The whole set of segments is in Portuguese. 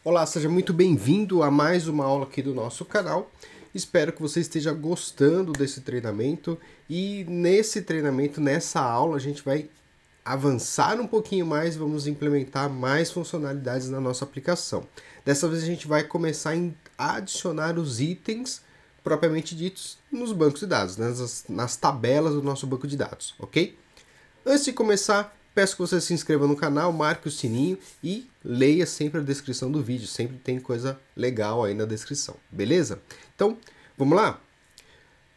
Olá, seja muito bem-vindo a mais uma aula aqui do nosso canal. Espero que você esteja gostando desse treinamento e nesse treinamento, nessa aula, a gente vai avançar um pouquinho mais e vamos implementar mais funcionalidades na nossa aplicação. Dessa vez a gente vai começar a adicionar os itens propriamente ditos nos bancos de dados, nas tabelas do nosso banco de dados, ok? Antes de começar, peço que você se inscreva no canal, marque o sininho e leia sempre a descrição do vídeo. Sempre tem coisa legal aí na descrição, beleza? Então, vamos lá?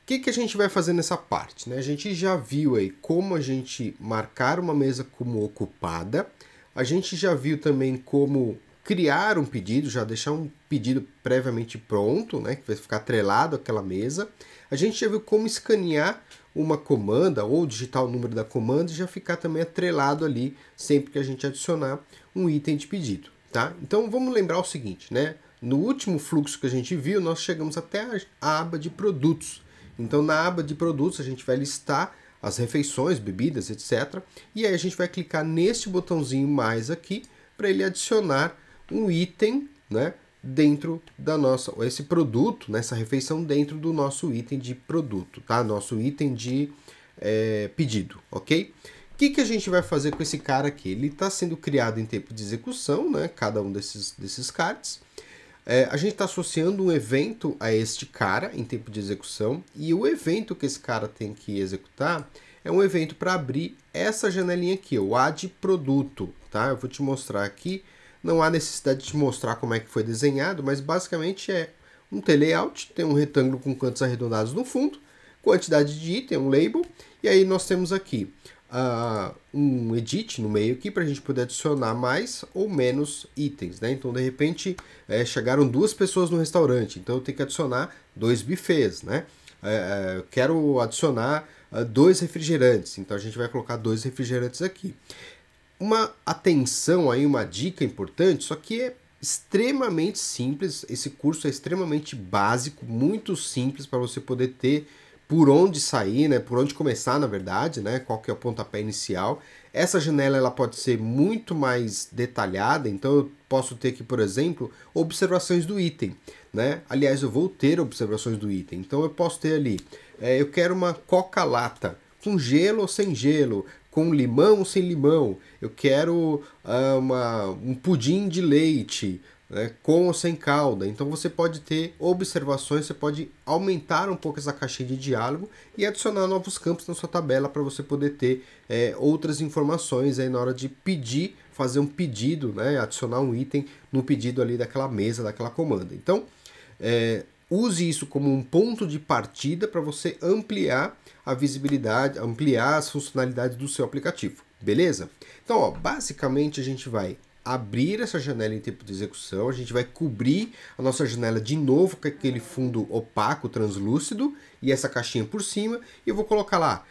O que a gente vai fazer nessa parte, né? A gente já viu aí como a gente marcar uma mesa como ocupada. A gente já viu também como criar um pedido, já deixar um pedido previamente pronto, né? Que vai ficar atrelado àquela mesa. A gente já viu como escanear uma comanda ou digitar o número da comanda e já ficar também atrelado ali sempre que a gente adicionar um item de pedido, tá? Então vamos lembrar o seguinte, né? No último fluxo que a gente viu, nós chegamos até a aba de produtos. Então na aba de produtos a gente vai listar as refeições, bebidas, etc. E aí a gente vai clicar neste botãozinho mais aqui para ele adicionar um item, né? Dentro da nossa, esse produto, nessa refeição dentro do nosso item de produto, tá? Nosso item de pedido, ok? O que a gente vai fazer com esse cara aqui? Ele está sendo criado em tempo de execução, né? Cada um desses cards. A gente está associando um evento a este cara em tempo de execução e o evento que esse cara tem que executar é um evento para abrir essa janelinha aqui, o add produto, tá? Eu vou te mostrar aqui. Não há necessidade de te mostrar como é que foi desenhado, mas basicamente é um T-layout, tem um retângulo com cantos arredondados no fundo, quantidade de item, um label, e aí nós temos aqui um edit no meio aqui para a gente poder adicionar mais ou menos itens, né? Então, de repente, chegaram 2 pessoas no restaurante, então eu tenho que adicionar 2 buffets, né? Eu quero adicionar 2 refrigerantes, então a gente vai colocar 2 refrigerantes aqui. Uma atenção aí, uma dica importante, só que é extremamente simples, esse curso é extremamente básico, muito simples para você poder ter por onde sair, né, por onde começar na verdade, né, qual que é o pontapé inicial. Essa janela ela pode ser muito mais detalhada, então eu posso ter aqui, por exemplo, observações do item, né? Aliás, eu vou ter observações do item, então eu posso ter ali, eu quero uma coca-lata, com gelo ou sem gelo, com limão ou sem limão, eu quero um pudim de leite, né, com ou sem calda. Então você pode ter observações, você pode aumentar um pouco essa caixinha de diálogo e adicionar novos campos na sua tabela para você poder ter outras informações aí na hora de pedir, fazer um pedido, né, adicionar um item no pedido ali daquela mesa, daquela comanda. Então, use isso como um ponto de partida para você ampliar a visibilidade, ampliar as funcionalidades do seu aplicativo, beleza? Então, ó, basicamente a gente vai abrir essa janela em tempo de execução, a gente vai cobrir a nossa janela de novo com aquele fundo opaco, translúcido, e essa caixinha por cima, e eu vou colocar lá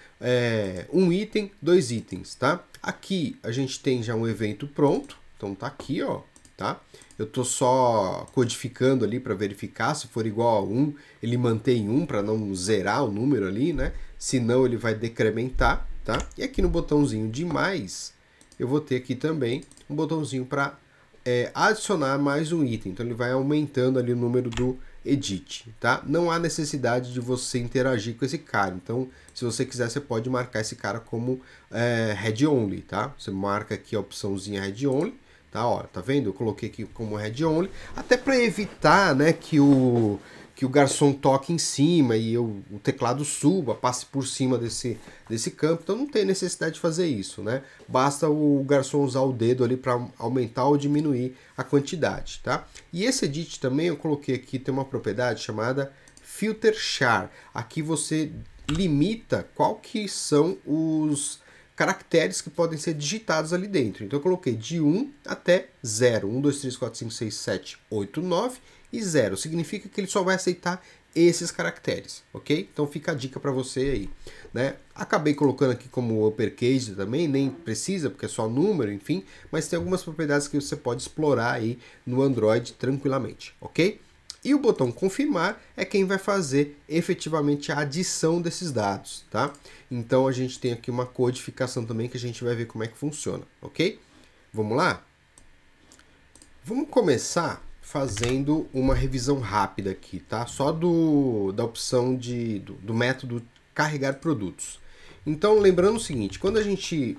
um item, 2 itens, tá? Aqui a gente tem já um evento pronto, então tá aqui, ó, tá? Eu estou só codificando ali para verificar, se for igual a 1, ele mantém 1 para não zerar o número ali, né? Senão ele vai decrementar, tá? E aqui no botãozinho de mais, eu vou ter aqui também um botãozinho para adicionar mais um item. Então ele vai aumentando ali o número do edit, tá? Não há necessidade de você interagir com esse cara. Então, se você quiser, você pode marcar esse cara como head only, tá? Você marca aqui a opçãozinha head only. Tá, ó, tá vendo? Eu coloquei aqui como head only, até para evitar, né, que o garçom toque em cima e o teclado suba, passe por cima desse campo. Então não tem necessidade de fazer isso, né? Basta o garçom usar o dedo ali para aumentar ou diminuir a quantidade, tá? E esse edit também eu coloquei aqui, tem uma propriedade chamada filter char. Aqui você limita qual que são os caracteres que podem ser digitados ali dentro. Então eu coloquei de 1 até 0. 1, 2, 3, 4, 5, 6, 7, 8, 9 e 0. Significa que ele só vai aceitar esses caracteres, ok? Então fica a dica para você aí, né? Acabei colocando aqui como uppercase também, nem precisa, porque é só número, enfim, mas tem algumas propriedades que você pode explorar aí no Android tranquilamente, ok? E o botão confirmar é quem vai fazer efetivamente a adição desses dados, tá? Então a gente tem aqui uma codificação também que a gente vai ver como é que funciona, ok? Vamos lá? Vamos começar fazendo uma revisão rápida aqui, tá? Só da opção do método carregar produtos. Então, lembrando o seguinte, quando a gente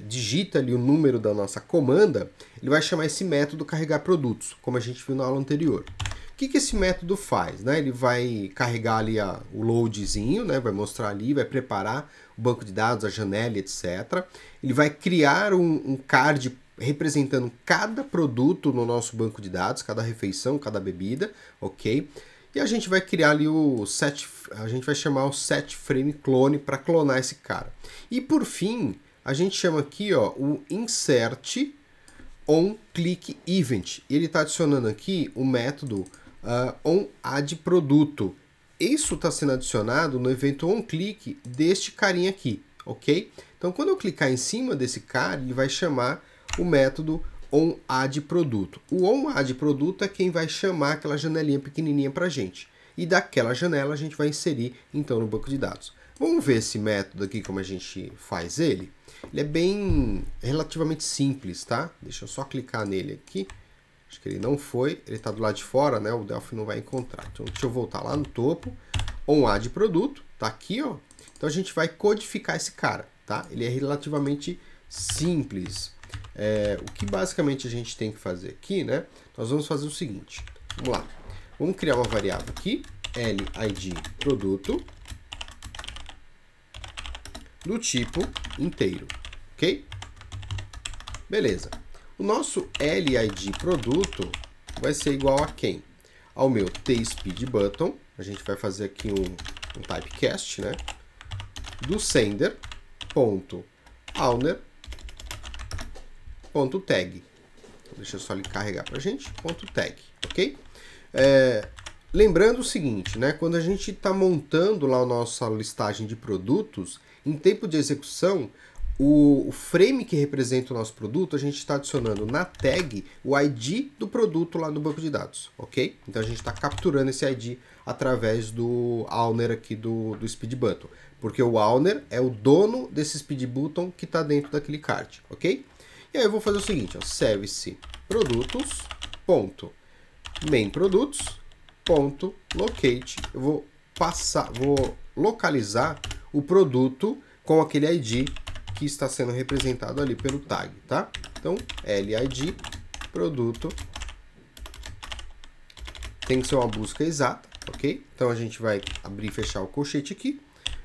digita ali o número da nossa comanda, ele vai chamar esse método carregar produtos, como a gente viu na aula anterior. O que esse método faz? Né? Ele vai carregar ali o loadzinho, né? Vai mostrar ali, vai preparar o banco de dados, a janela, etc. Ele vai criar um card representando cada produto no nosso banco de dados, cada refeição, cada bebida, ok? E a gente vai criar ali a gente vai chamar o set frame clone para clonar esse cara. E por fim, a gente chama aqui ó, o insert on click event. Ele está adicionando aqui o método on add produto. Isso está sendo adicionado no evento on click deste carinha aqui, ok? Então quando eu clicar em cima desse cara, ele vai chamar o método onAddProduto. O onAddProduto é quem vai chamar aquela janelinha pequenininha para a gente. E daquela janela a gente vai inserir então no banco de dados. Vamos ver esse método aqui, como a gente faz ele? Ele é bem relativamente simples, tá? Deixa eu só clicar nele aqui. Acho que ele não foi, ele está do lado de fora, né? O Delphi não vai encontrar. Então deixa eu voltar lá no topo. onAddProduto, tá aqui, ó. Então a gente vai codificar esse cara, tá? Ele é relativamente simples. O que basicamente a gente tem que fazer aqui, né? Nós vamos fazer o seguinte. Vamos lá. Vamos criar uma variável aqui, lid produto, do tipo inteiro, ok? Beleza. O nosso lid produto vai ser igual a quem? Ao meu tspeedButton. A gente vai fazer aqui um typecast, né? Do sender.owner.tag. Deixa eu só ele carregar para a gente. .tag, ok? Lembrando o seguinte, né? Quando a gente está montando lá a nossa listagem de produtos, em tempo de execução, o frame que representa o nosso produto, a gente está adicionando na tag o ID do produto lá no banco de dados, ok? Então a gente está capturando esse ID através do owner aqui do SpeedButton, porque o owner é o dono desse SpeedButton que está dentro daquele card, ok? E aí eu vou fazer o seguinte, ó, service produtos.mainProdutos.locate. Eu vou localizar o produto com aquele ID que está sendo representado ali pelo tag, tá? Então, lid produto tem que ser uma busca exata, ok? Então a gente vai abrir e fechar o colchete aqui,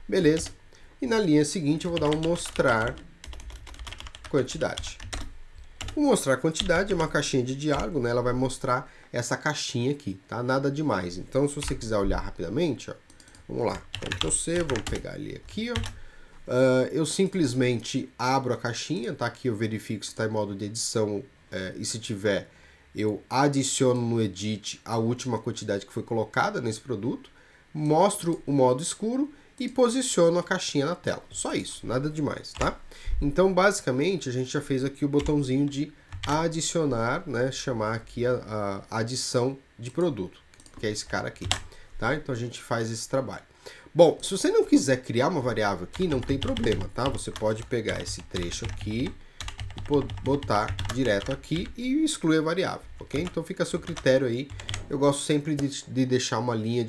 beleza? E na linha seguinte eu vou dar um mostrar quantidade. O mostrar quantidade é uma caixinha de diálogo, né? Ela vai mostrar essa caixinha aqui, tá? Nada demais. Então, se você quiser olhar rapidamente, ó, vamos lá, Ctrl+C, vamos pegar ele aqui, ó. Eu simplesmente abro a caixinha, tá? Aqui eu verifico se está em modo de edição e se tiver, eu adiciono no edit a última quantidade que foi colocada nesse produto, mostro o modo escuro e posiciono a caixinha na tela. Só isso, nada demais, tá? Então, basicamente, a gente já fez aqui o botãozinho de adicionar, né? Chamar aqui a adição de produto, que é esse cara aqui, tá? Então, a gente faz esse trabalho. Bom, se você não quiser criar uma variável aqui, não tem problema, tá? Você pode pegar esse trecho aqui, botar direto aqui e excluir a variável, ok? Então fica a seu critério aí. Eu gosto sempre de deixar uma linha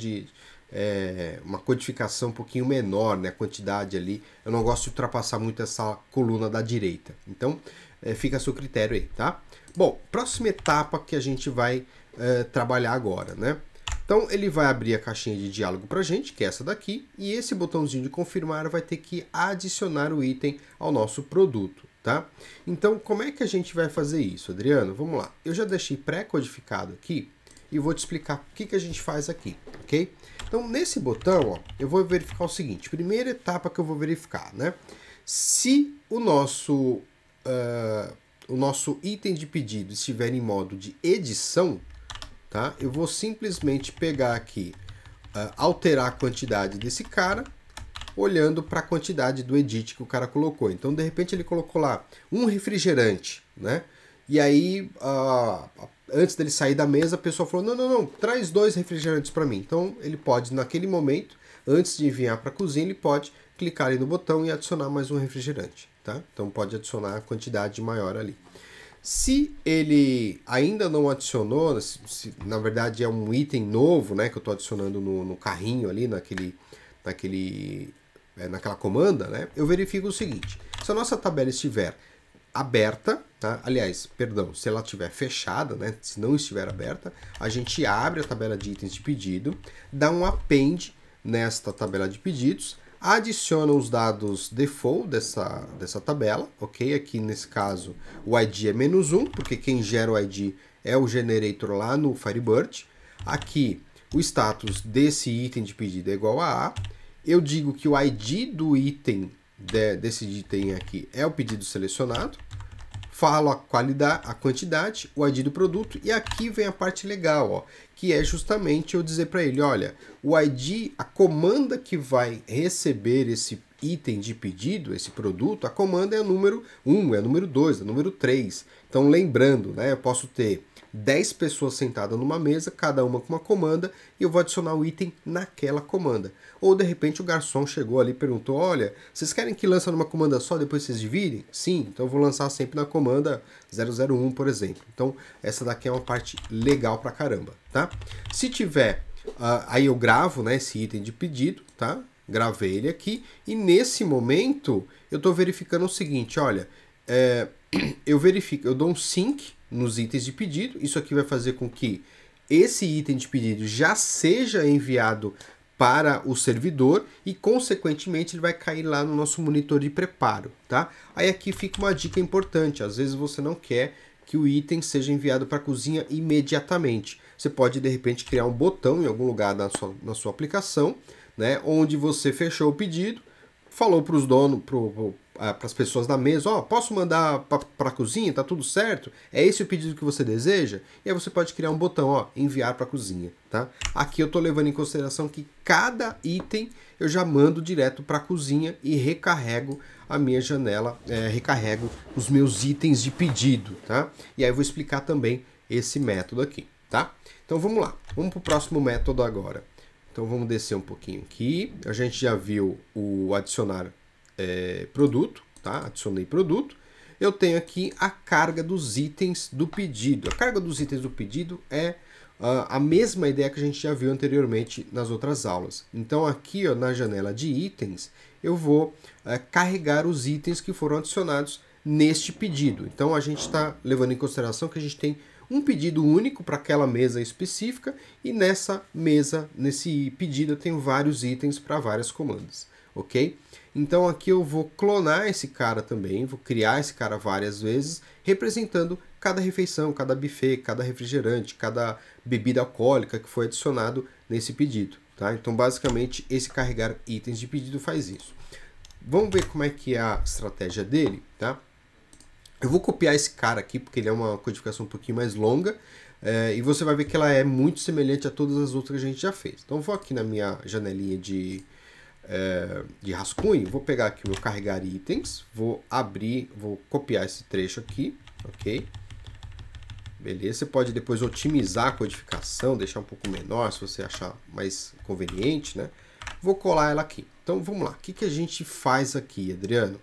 uma codificação um pouquinho menor, né? A quantidade ali. Eu não gosto de ultrapassar muito essa coluna da direita. Então fica a seu critério aí, tá? Bom, próxima etapa que a gente vai trabalhar agora, né? Então ele vai abrir a caixinha de diálogo para a gente, que é essa daqui, e esse botãozinho de confirmar vai ter que adicionar o item ao nosso produto, tá? Então como é que a gente vai fazer isso, Adriano? Vamos lá. Eu já deixei pré-codificado aqui e vou te explicar o que a gente faz aqui, ok? Então nesse botão, ó, eu vou verificar o seguinte. Primeira etapa que eu vou verificar, né? Se o nosso item de pedido estiver em modo de edição, tá? Eu vou simplesmente pegar aqui, alterar a quantidade desse cara, olhando para a quantidade do edit que o cara colocou. Então, de repente, ele colocou lá um refrigerante, né? E aí, antes dele sair da mesa, a pessoa falou, não, traz 2 refrigerantes para mim. Então, ele pode, naquele momento, antes de enviar para a cozinha, ele pode clicar ali no botão e adicionar mais um refrigerante, tá? Então, pode adicionar a quantidade maior ali. Se ele ainda não adicionou, se na verdade é um item novo, né, que eu estou adicionando no carrinho ali, naquela comanda, né, eu verifico o seguinte: se a nossa tabela estiver aberta, tá? Aliás, perdão, se ela estiver fechada, né, se não estiver aberta, a gente abre a tabela de itens de pedido, dá um append nesta tabela de pedidos, adiciona os dados default dessa tabela, ok? Aqui nesse caso o ID é -1, porque quem gera o ID é o generator lá no Firebird. Aqui o status desse item de pedido é igual a A. Eu digo que o ID do item, desse item aqui, é o pedido selecionado. Falo a qualidade, a quantidade, o ID do produto, e aqui vem a parte legal, ó, que é justamente eu dizer para ele, olha, o ID, a comanda que vai receber esse item de pedido, esse produto, a comanda é o número 1, é o número 2, é o número 3. Então lembrando, né, eu posso ter 10 pessoas sentadas numa mesa, cada uma com uma comanda, e eu vou adicionar o item naquela comanda. Ou de repente o garçom chegou ali e perguntou, olha, vocês querem que lance numa comanda só, depois vocês dividem? Sim, então eu vou lançar sempre na comanda 001, por exemplo. Então essa daqui é uma parte legal pra caramba, tá? Se tiver, aí eu gravo, né, esse item de pedido, tá? Gravei ele aqui, e nesse momento eu estou verificando o seguinte, olha, eu dou um sync nos itens de pedido, isso aqui vai fazer com que esse item de pedido já seja enviado para o servidor e, consequentemente, ele vai cair lá no nosso monitor de preparo, tá? Aí aqui fica uma dica importante, às vezes você não quer que o item seja enviado para a cozinha imediatamente. Você pode, de repente, criar um botão em algum lugar na sua aplicação, né, onde você fechou o pedido, falou para os donos, para as pessoas da mesa, ó, posso mandar para a cozinha, tá tudo certo? É esse o pedido que você deseja? E aí você pode criar um botão, ó, enviar para a cozinha, tá? Aqui eu estou levando em consideração que cada item eu já mando direto para a cozinha e recarrego a minha janela, recarrego os meus itens de pedido, tá? E aí eu vou explicar também esse método aqui, tá? Então vamos lá, vamos para o próximo método agora. Então vamos descer um pouquinho aqui, a gente já viu o adicionar produto, tá? Adicionei produto. Eu tenho aqui a carga dos itens do pedido. A carga dos itens do pedido é a mesma ideia que a gente já viu anteriormente nas outras aulas. Então aqui, ó, na janela de itens, eu vou carregar os itens que foram adicionados neste pedido. Então a gente está levando em consideração que a gente tem um pedido único para aquela mesa específica, e nessa mesa, nesse pedido, eu tenho vários itens para várias comandas, ok? Então aqui eu vou clonar esse cara também, vou criar esse cara várias vezes, representando cada refeição, cada buffet, cada refrigerante, cada bebida alcoólica que foi adicionado nesse pedido, tá? Então basicamente esse carregar itens de pedido faz isso. Vamos ver como é que é a estratégia dele, tá? Eu vou copiar esse cara aqui, porque ele é uma codificação um pouquinho mais longa, e você vai ver que ela é muito semelhante a todas as outras que a gente já fez. Então eu vou aqui na minha janelinha de rascunho, vou pegar aqui o meu carregar itens, vou abrir, vou copiar esse trecho aqui, ok? Beleza, você pode depois otimizar a codificação, deixar um pouco menor, se você achar mais conveniente, né? Vou colar ela aqui. Então vamos lá, o que a gente faz aqui, Adriano?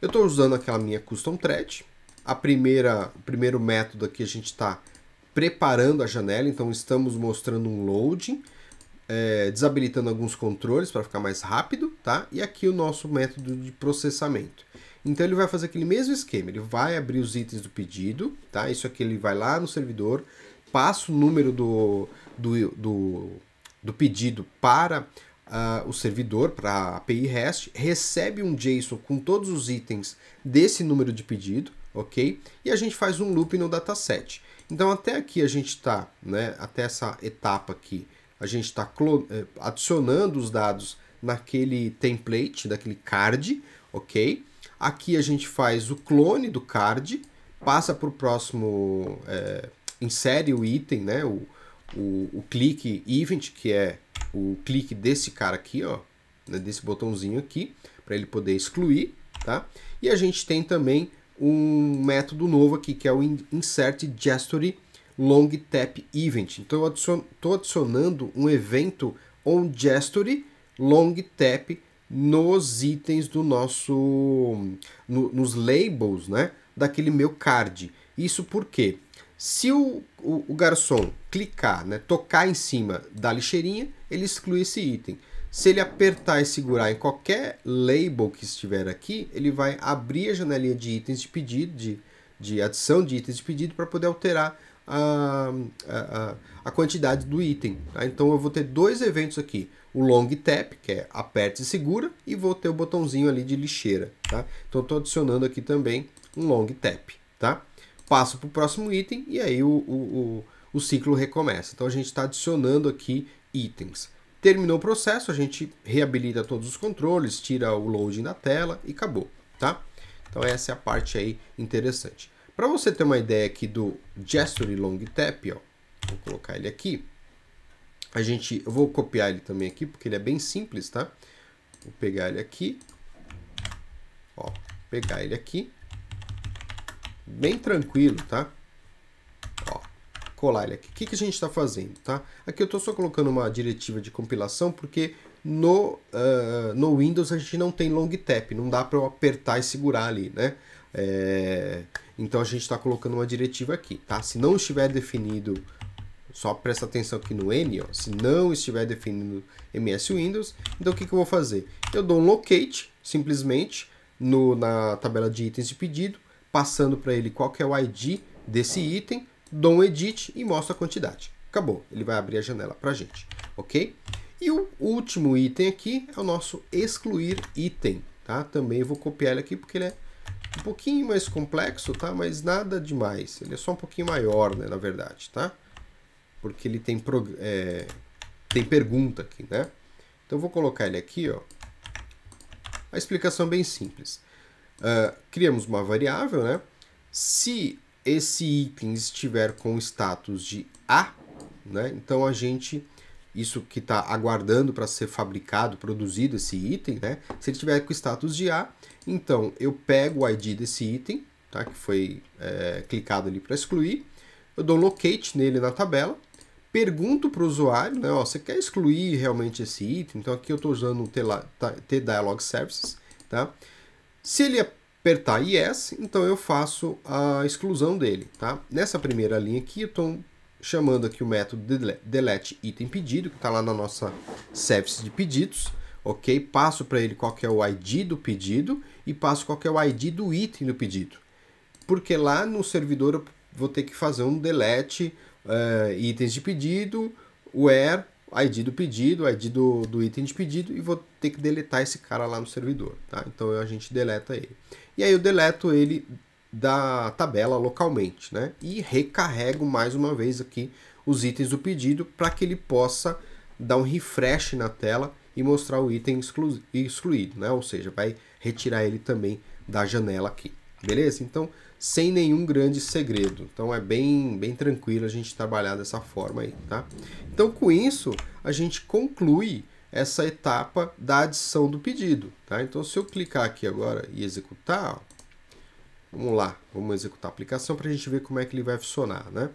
Eu estou usando aquela minha custom thread. O primeiro método aqui a gente está preparando a janela, então estamos mostrando um loading, desabilitando alguns controles para ficar mais rápido, tá? E aqui o nosso método de processamento. Então ele vai fazer aquele mesmo esquema, ele vai abrir os itens do pedido, tá? Isso aqui ele vai lá no servidor, passa o número do pedido para o servidor, para a API REST, recebe um JSON com todos os itens desse número de pedido, ok? E a gente faz um loop no dataset. Então até aqui a gente está, né, até essa etapa aqui, a gente está adicionando os dados naquele template, daquele card, ok? Aqui a gente faz o clone do card, passa para o próximo, insere o item, né, o clique event, que é o clique desse cara aqui, ó, né, desse botãozinho aqui, para ele poder excluir, tá? E a gente tem também um método novo aqui, que é o insert gestory long tap event. Então eu estou adicionando um evento onGestory long tap nos itens do nosso, nos labels, né, daquele meu card. Isso porque se o garçom clicar, né, tocar em cima da lixeirinha, ele exclui esse item. Se ele apertar e segurar em qualquer label que estiver aqui, ele vai abrir a janelinha de itens de pedido, de adição de itens de pedido, para poder alterar a quantidade do item. Tá? Então eu vou ter dois eventos aqui. O long tap, que é aperta e segura, e vou ter o botãozinho ali de lixeira. Tá? Então estou adicionando aqui também um long tap. Tá? Passo para o próximo item e aí o ciclo recomeça. Então a gente está adicionando aqui itens. Terminou o processo, a gente reabilita todos os controles, tira o loading da tela e acabou. Tá? Então essa é a parte aí interessante. Para você ter uma ideia aqui do Gesture Long Tap, ó, vou colocar ele aqui. Eu vou copiar ele também aqui, porque ele é bem simples, tá? Vou pegar ele aqui. Ó, pegar ele aqui. Bem tranquilo, tá? Ó, colar ele aqui. O que a gente está fazendo, tá? Aqui eu estou só colocando uma diretiva de compilação, porque no Windows a gente não tem long tap, não dá para eu apertar e segurar ali, né? Então a gente está colocando uma diretiva aqui, tá? Se não estiver definido, só presta atenção aqui no N, ó, se não estiver definido MS Windows, então o que eu vou fazer? Eu dou um locate, simplesmente, na tabela de itens de pedido, passando para ele qual que é o ID desse item, dou um edit e mostro a quantidade. Acabou, ele vai abrir a janela para a gente, ok? E o último item aqui é o nosso excluir item, tá? Também vou copiar ele aqui porque ele é um pouquinho mais complexo, tá? Mas nada demais. Ele é só um pouquinho maior, né, na verdade, tá? Porque ele tem pergunta aqui, né? Então eu vou colocar ele aqui, ó. A explicação é bem simples. Criamos uma variável, né? Se esse item estiver com status de A, né? Então isso que está aguardando para ser fabricado, produzido esse item, né? Se ele tiver com status de A, então eu pego o ID desse item, tá? Que foi clicado ali para excluir, eu dou um locate nele na tabela, pergunto para o usuário, né? Ó, você quer excluir realmente esse item? Então aqui eu estou usando o tDialog Services, tá? Se ele apertar Yes, então eu faço a exclusão dele, tá? Nessa primeira linha aqui eu estou chamando aqui o método delete item pedido, que está lá na nossa service de pedidos, ok? Passo para ele qual que é o ID do pedido e passo qual que é o ID do item do pedido. Porque lá no servidor eu vou ter que fazer um delete itens de pedido, where, ID do pedido, ID do item de pedido, e vou ter que deletar esse cara lá no servidor, tá? Então a gente deleta ele. E aí eu deleto ele da tabela localmente, né? E recarrego mais uma vez aqui os itens do pedido para que ele possa dar um refresh na tela e mostrar o item excluído, né? Ou seja, vai retirar ele também da janela aqui, beleza? Então, sem nenhum grande segredo. Então é bem tranquilo a gente trabalhar dessa forma aí, tá? Então com isso a gente conclui essa etapa da adição do pedido, tá? Então se eu clicar aqui agora e executar, ó, vamos lá, vamos executar a aplicação para a gente ver como é que ele vai funcionar, né?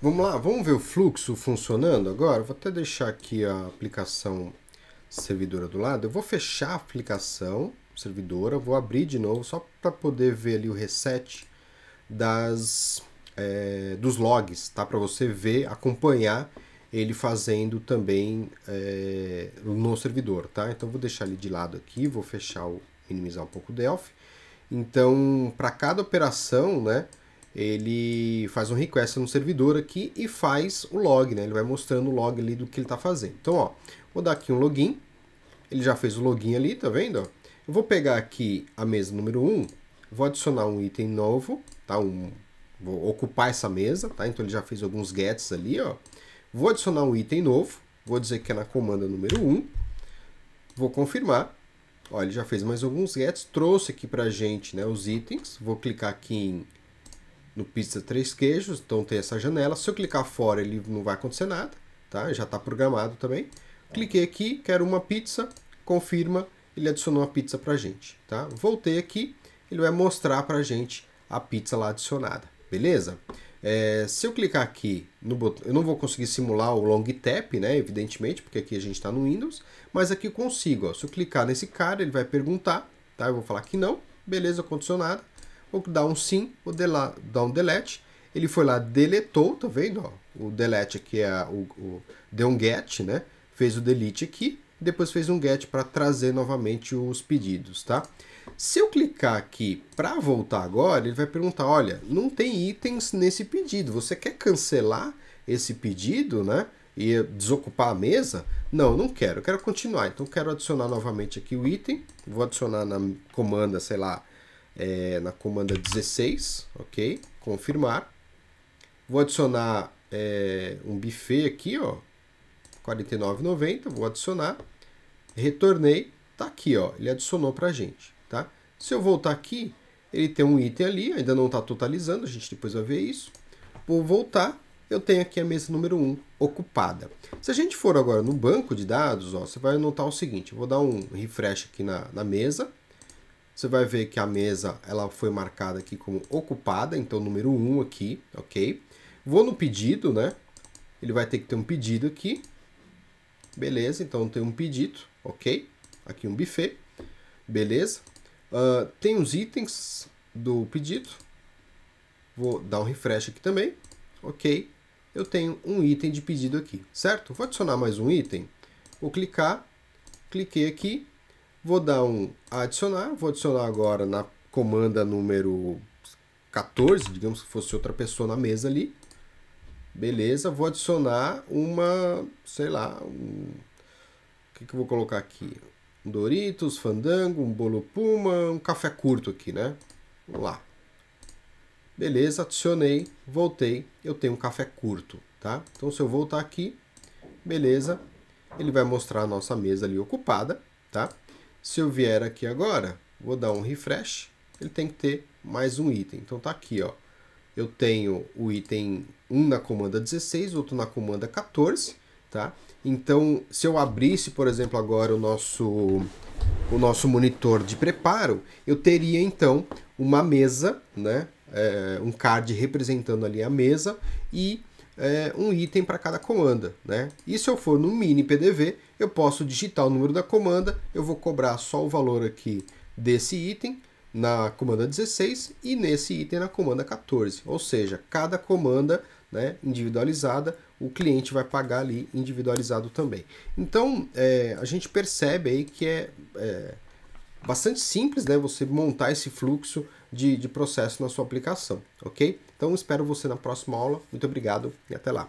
Vamos lá, vamos ver o fluxo funcionando agora. Vou até deixar aqui a aplicação servidora do lado. Eu vou fechar a aplicação servidora, vou abrir de novo só para poder ver ali o reset dos logs, tá? Para você ver, acompanhar ele fazendo também no servidor, tá? Então vou deixar ele de lado aqui, vou minimizar um pouco o Delphi. Então, para cada operação, né, ele faz um request no servidor aqui e faz o log, né? Ele vai mostrando o log ali do que ele está fazendo. Então, ó, vou dar aqui um login. Ele já fez o login ali, tá vendo? Eu vou pegar aqui a mesa número 1, vou adicionar um item novo, tá? Vou ocupar essa mesa, tá? Então ele já fez alguns gets ali, ó. Vou adicionar um item novo, vou dizer que é na comanda número 1, vou confirmar. Ó, ele já fez mais alguns gets, trouxe aqui pra gente, né, os itens. Vou clicar aqui no pizza 3 queijos, então tem essa janela. Se eu clicar fora, ele não vai acontecer nada, tá? Já está programado também. Cliquei aqui, quero uma pizza, confirma, ele adicionou a pizza pra gente, tá? Voltei aqui, ele vai mostrar pra gente a pizza lá adicionada, beleza? Se eu clicar aqui no botão, eu não vou conseguir simular o long tap, né, evidentemente, porque aqui a gente está no Windows, mas aqui eu consigo, ó. Se eu clicar nesse cara, ele vai perguntar, tá? Eu vou falar que não, beleza, condicionado. vou dar um sim, vou dar um delete. Ele foi lá, deletou, tá vendo? Ó, o delete aqui é deu um get, né? Fez o delete aqui, depois fez um get para trazer novamente os pedidos, tá? Se eu clicar aqui para voltar agora, ele vai perguntar, olha, não tem itens nesse pedido, você quer cancelar esse pedido, né? E desocupar a mesa? Não, não quero, eu quero continuar. Então quero adicionar novamente aqui o item, vou adicionar na comanda, sei lá, na comanda 16, ok? Confirmar. Vou adicionar um buffet aqui, ó, R$ 49,90, vou adicionar. Retornei, tá aqui, ó, ele adicionou pra gente, tá? Se eu voltar aqui, ele tem um item ali, ainda não está totalizando, a gente depois vai ver isso. Vou voltar, eu tenho aqui a mesa número 1 ocupada. Se a gente for agora no banco de dados, ó, você vai notar o seguinte, eu vou dar um refresh aqui na mesa. Você vai ver que a mesa ela foi marcada aqui como ocupada, então número 1 aqui, ok? Vou no pedido, né? Ele vai ter que ter um pedido aqui. Beleza, então tem um pedido, ok? Aqui um buffet, beleza. Tem os itens do pedido. Vou dar um refresh aqui também, ok? Eu tenho um item de pedido aqui, certo? Vou adicionar mais um item. Vou clicar, cliquei aqui. Vou dar um adicionar, vou adicionar agora na comanda número 14, digamos que fosse outra pessoa na mesa ali. Beleza, vou adicionar uma, sei lá, o que eu vou colocar aqui? Um Doritos, Fandango, um Bolo Puma, um café curto aqui, né? Vamos lá. Beleza, adicionei, voltei, eu tenho um café curto, tá? Então se eu voltar aqui, beleza, ele vai mostrar a nossa mesa ali ocupada, tá? Se eu vier aqui agora, vou dar um refresh, ele tem que ter mais um item. Então tá aqui, ó. Eu tenho o item 1 na comanda 16, outro na comanda 14, tá? Então, se eu abrisse, por exemplo, agora o nosso monitor de preparo, eu teria então uma mesa, né? Um card representando ali a mesa e um item para cada comanda, né? E se eu for no mini PDV, eu posso digitar o número da comanda, eu vou cobrar só o valor aqui desse item na comanda 16 e nesse item na comanda 14. Ou seja, cada comanda, né, individualizada, o cliente vai pagar ali individualizado também. Então, a gente percebe aí que é bastante simples, né, você montar esse fluxo de processo na sua aplicação, ok? Então, espero você na próxima aula. Muito obrigado e até lá.